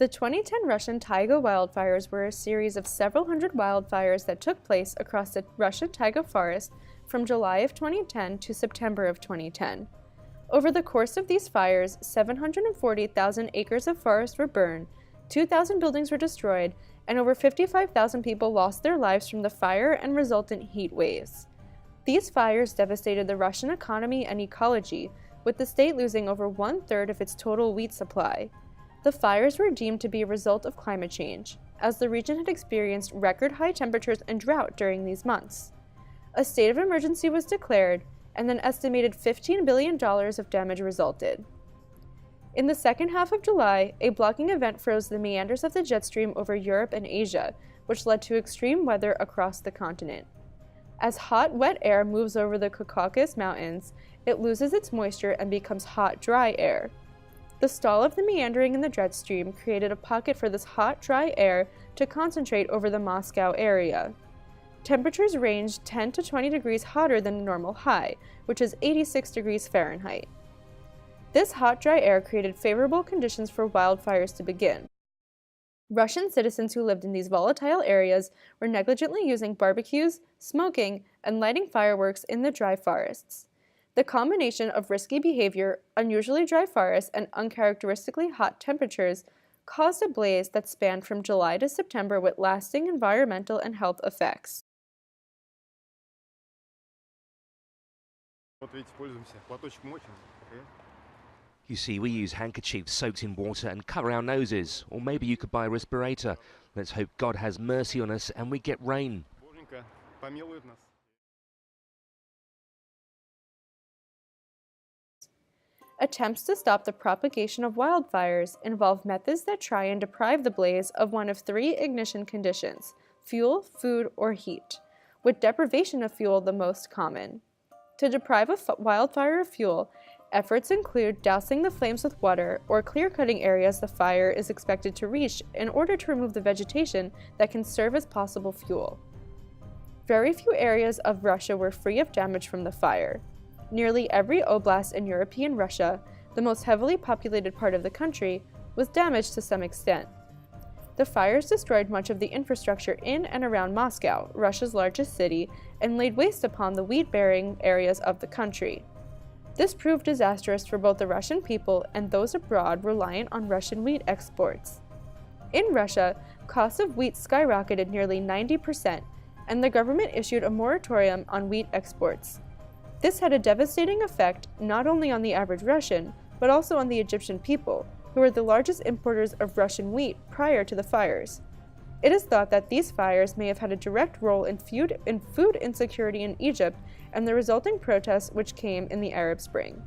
The 2010 Russian taiga wildfires were a series of several hundred wildfires that took place across the Russian taiga forest from July of 2010 to September of 2010. Over the course of these fires, 740,000 acres of forest were burned, 2,000 buildings were destroyed, and over 55,000 people lost their lives from the fire and resultant heat waves. These fires devastated the Russian economy and ecology, with the state losing over one-third of its total wheat supply. The fires were deemed to be a result of climate change, as the region had experienced record-high temperatures and drought during these months. A state of emergency was declared, and an estimated $15 billion of damage resulted. In the second half of July, a blocking event froze the meanders of the jet stream over Europe and Asia, which led to extreme weather across the continent. As hot, wet air moves over the Caucasus Mountains, it loses its moisture and becomes hot, dry air. The stall of the meandering in the jet stream created a pocket for this hot, dry air to concentrate over the Moscow area. Temperatures ranged 10 to 20 degrees hotter than a normal high, which is 86 degrees Fahrenheit. This hot, dry air created favorable conditions for wildfires to begin. Russian citizens who lived in these volatile areas were negligently using barbecues, smoking, and lighting fireworks in the dry forests. The combination of risky behavior, unusually dry forests, and uncharacteristically hot temperatures caused a blaze that spanned from July to September with lasting environmental and health effects. You see, we use handkerchiefs soaked in water and cover our noses, or maybe you could buy a respirator. Let's hope God has mercy on us and we get rain. Attempts to stop the propagation of wildfires involve methods that try and deprive the blaze of one of three ignition conditions: fuel, food, or heat, with deprivation of fuel the most common. To deprive a wildfire of fuel, efforts include dousing the flames with water or clear-cutting areas the fire is expected to reach in order to remove the vegetation that can serve as possible fuel. Very few areas of Russia were free of damage from the fire. Nearly every oblast in European Russia, the most heavily populated part of the country, was damaged to some extent. The fires destroyed much of the infrastructure in and around Moscow, Russia's largest city, and laid waste upon the wheat-bearing areas of the country. This proved disastrous for both the Russian people and those abroad reliant on Russian wheat exports. In Russia, costs of wheat skyrocketed nearly 90%, and the government issued a moratorium on wheat exports. This had a devastating effect not only on the average Russian, but also on the Egyptian people, who were the largest importers of Russian wheat prior to the fires. It is thought that these fires may have had a direct role in food insecurity in Egypt and the resulting protests which came in the Arab Spring.